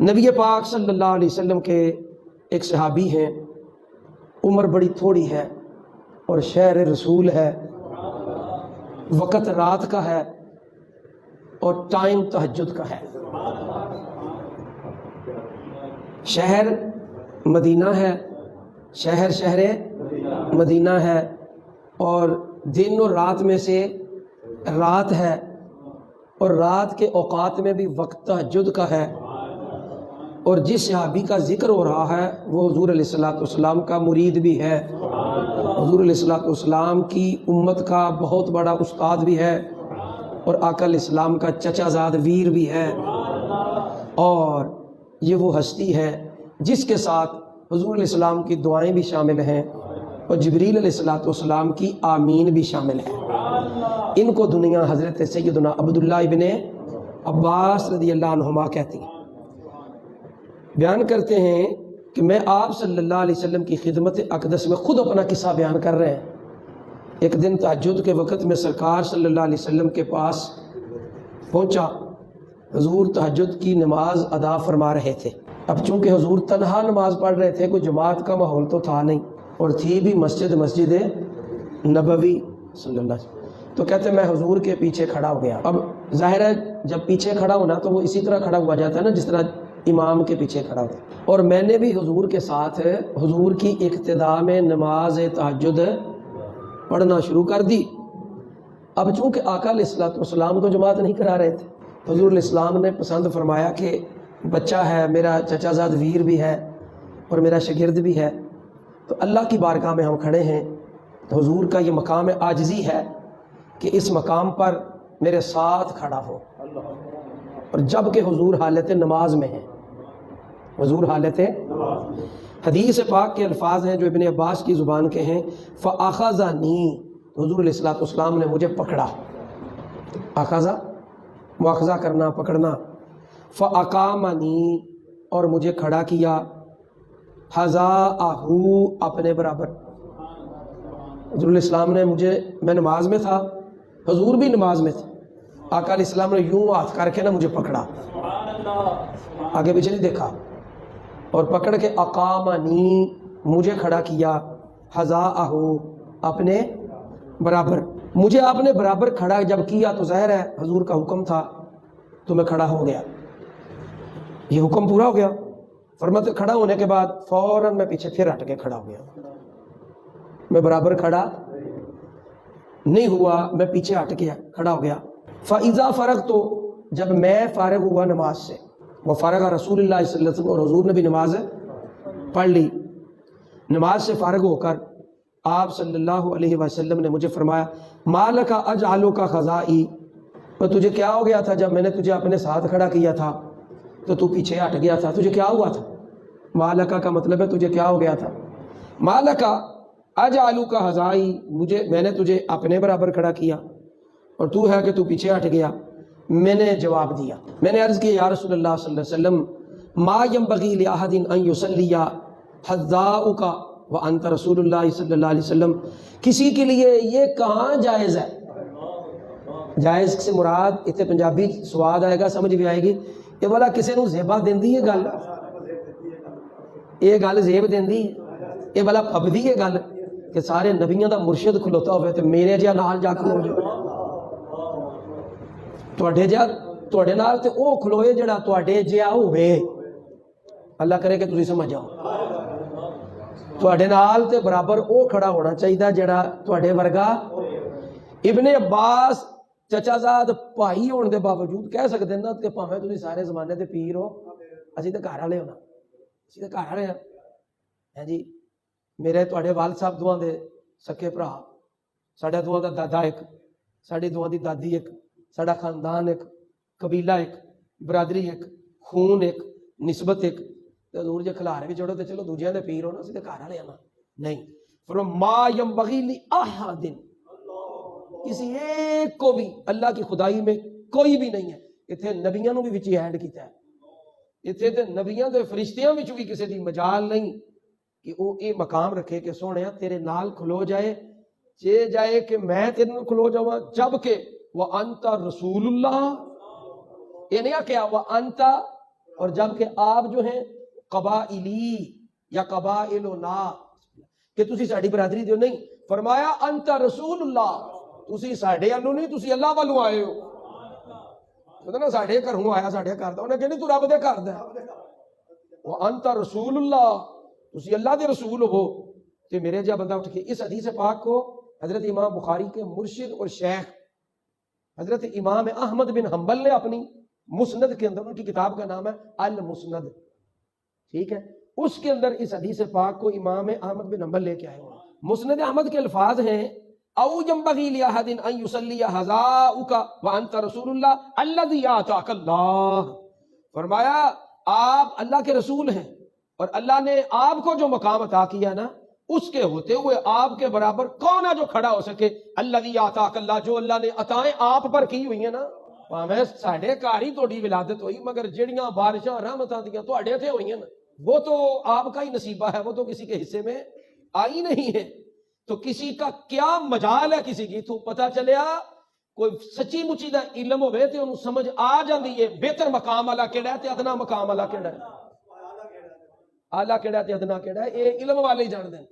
نبی پاک صلی اللہ علیہ وسلم کے ایک صحابی ہیں، عمر بڑی تھوڑی ہے اور شہر رسول ہے، وقت رات کا ہے اور ٹائم تہجد کا ہے۔ شہر مدینہ ہے، شہر مدینہ ہے، اور دن اور رات میں سے رات ہے، اور رات کے اوقات میں بھی وقت تہجد کا ہے۔ اور جس صحابی کا ذکر ہو رہا ہے وہ حضور علیہ الصلوۃ والسلام کا مرید بھی ہے، حضور علیہ الصلوۃ والسلام کی امت کا بہت بڑا استاد بھی ہے، اور آقا علیہ السلام کا چچا زاد ویر بھی ہے، اور یہ وہ ہستی ہے جس کے ساتھ حضور علیہ السلام کی دعائیں بھی شامل ہیں اور جبریل علیہ الصلوۃ والسلام کی آمین بھی شامل ہے۔ ان کو دنیا حضرت سیدنا عبداللہ ابن عباس رضی اللہ عنہما کہتی ہیں۔ بیان کرتے ہیں کہ میں آپ صلی اللہ علیہ وسلم کی خدمت اقدس میں خود اپنا قصہ بیان کر رہے ہیں۔ ایک دن تہجد کے وقت میں سرکار صلی اللہ علیہ وسلم کے پاس پہنچا، حضور تہجد کی نماز ادا فرما رہے تھے۔ اب چونکہ حضور تنہا نماز پڑھ رہے تھے، کوئی جماعت کا ماحول تو تھا نہیں، اور تھی بھی مسجد نبوی صلی اللہ علیہ وسلم، تو کہتے ہیں میں حضور کے پیچھے کھڑا ہو گیا۔ اب ظاہر ہے جب پیچھے کھڑا ہونا تو وہ اسی طرح کھڑا ہوا جاتا ہے نا جس طرح امام کے پیچھے کھڑا ہوتا ہے، اور میں نے بھی حضور کے ساتھ حضور کی اقتداء میں نماز تہجد پڑھنا شروع کر دی۔ اب چونکہ آقا علیہ الصلوۃ والسلام تو جماعت نہیں کرا رہے تھے، حضور علیہ السلام نے پسند فرمایا کہ بچہ ہے میرا، چچا زاد ویر بھی ہے اور میرا شاگرد بھی ہے، تو اللہ کی بارگاہ میں ہم کھڑے ہیں، تو حضور کا یہ مقام عاجزی ہے کہ اس مقام پر میرے ساتھ کھڑا ہو، اور جب کہ حضور حالت نماز میں ہیں، حضور حالت حدیث پاک کے الفاظ ہیں جو ابن عباس کی زبان کے ہیں، فَأَخَذَنِي، حضور علیہ الصلوۃ والسلام نے مجھے پکڑا، اخذہ مواخذہ کرنا، پکڑنا، فَأَقَامَنِي، اور مجھے کھڑا کیا، حَذَاءَهُ، اپنے برابر۔ حضور علیہ السلام نے میں نماز میں تھا، حضور بھی نماز میں تھے، آقا علیہ السلام نے یوں ہاتھ کر کے مجھے پکڑا، آگے پیچھے نہیں دیکھا، اور پکڑ کے اقامنی، مجھے کھڑا کیا، حذاءہ، اپنے برابر۔ مجھے اپنے برابر کھڑا جب کیا تو ظاہر ہے حضور کا حکم تھا تو میں کھڑا ہو گیا، یہ حکم پورا ہو گیا۔ فرماتے کھڑا ہونے کے بعد فوراً میں پیچھے پھر ہٹ کے کھڑا ہو گیا، میں برابر کھڑا نہیں ہوا، میں پیچھے ہٹ کے کھڑا ہو گیا۔ فَإِذَا فَرَغْتُ، تو جب میں فارغ ہوا نماز سے، وہ فارغ رسول اللہ صلی اللہ علیہ وسلم، اور حضور نے بھی نماز پڑھ لی، نماز سے فارغ ہو کر آپ صلی اللہ علیہ وسلم نے مجھے فرمایا، مَا لَكَ أَجْعَلُكَ خَزَائِي، تو تجھے کیا ہو گیا تھا جب میں نے تجھے اپنے ساتھ کھڑا کیا تھا تو تو پیچھے ہٹ گیا تھا، تجھے کیا ہوا تھا؟ مَا لَكَ کا مطلب ہے تجھے کیا ہو گیا تھا، مَا لَكَ أَجْعَلُكَ خَزَائِي، میں نے تجھے اپنے برابر کھڑا کیا اور تو ہے کہ تو پیچھے ہٹ گیا۔ میں نے جواب دیا، میں نے عرض کیا یا رسول اللہ صلی اللہ علیہ وسلم، ما ينبغي لأحد ان يصلي حذاؤك وانت رسول اللہ صلی اللہ علیہ وسلم، کسی کے لیے یہ کہاں جائز ہے؟ جائز سے مراد اتنے پنجابی سواد آئے گا، سمجھ بھی آئے گی، یہ والا کسی نو زیبا دیندی ہے گل، یہ گل زیب دیندی ہے، یہ والا پبدی ہے گل کہ سارے نبیوں دا مرشد کھلوتا ہوئے تو میرے جہاں نال جا کھلو جائے، تواڈے نال تے او کھلوئے جڑا تواڈے جہا ہوئے، اللہ کرے کہ تسی سمجھ جاؤ، تواڈے نال تے برابر او کھڑا ہونا چاہیے جڑا تواڈے ورگا۔ ابن عباس چچا زاد بھائی ہونے دے باوجود کہہ سکتے نا کہ پاویں تسی سارے زمانے دے پیر ہو، اسی تے گھر والے ہونا، اسی تے گھر والے ہیں جی، میرے تواڈے والد صاحب دوواں دے سکے بھرا، ساڈا دوواں دا دادا ایک، ساڈی دوواں دی دادی ایک، ساڈا خاندان ایک، قبیلہ ایک، برادری ایک، خون ایک، نسبت ایک، تے حضور جے کھلار بھی چڑھو تے چلو دوجیاں دے پیر ہو نا، اسی تے گھر والے نا، نہیں۔ فرمایا ما ينبغي لأحد، کسی ایک کو بھی اللہ کی خدائی میں کوئی بھی نہیں ہے، اتنے نبیوں بھی وچ اینڈ کیتا ہے، اتنے تے نبیوں دے فرشتیاں وچ بھی کسی دی مجال نہیں کہ وہ یہ مقام رکھے کہ سونے تیرے نال کھلو جائے، چے جائے کہ میں تیرے نال کھلو جاواں، جب کہ وَأَنْتَ رسول اللہ، یہ نہیں کیا وَأَنْتَ اور جبکہ آپ جو ہیں قبائلی یا قبائلنا کہ تسی ساڈی برادری دیو نہیں، فرمایا انت رسول اللہ، تسی ساڈے انو نہیں، تسی اللہ والوں آئے ہو. پتہ نا ساڈے گھروں آیا ساڈے گھر دا، انہیں کہنی تو رب دے گھر دا وہ انت رسول اللہ، تسی اللہ دے رسول ہو. کہ میرے جا بندہ اٹھ کے اس حدیث پاک کو حضرت امام بخاری کے مرشد اور شیخ حضرت امام احمد بن حنبل نے اپنی مسند کے اندر، ان کی کتاب کا نام ہے المسند، ٹھیک ہے، اس کے اندر اس حدیث پاک کو امام احمد بن حنبل لے کے آئے ہیں. مسند احمد کے الفاظ ہیں او ينبغي لاحد ان يصلي حذاؤك وانت رسول الله الذي اعطاك اللہ. فرمایا آپ اللہ کے رسول ہیں اور اللہ نے آپ کو جو مقام عطا کیا نا، اس کے ہوتے ہوئے آپ کے برابر کون ہے جو کھڑا ہو سکے؟ الذی اعطاک اللہ، جو اللہ نے عطائیں آپ پر کی ہوئی ہیں نا. میں ساڈے گھر ہی تہاڈی ولادت ہوئی، مگر جڑیاں بارشاں رحمتاں دیاں تہاڈے تے ہوئی ہیں نا، وہ تو آپ کا ہی نصیبہ ہے، وہ تو کسی کے حصے میں آئی نہیں ہے. تو کسی کا کیا مجال ہے کسی کی تو پتہ چلیا کوئی سچی مچی دا علم ہوئے تے انہوں سمجھ آ جاندی ہے بہتر مقام والا کیڑا ہے تے ادنا مقام والا کیڑا ہے، اعلیٰ کیڑا ہے تے ادنا کیڑا ہے، یہ علم والے ہی جان دیں.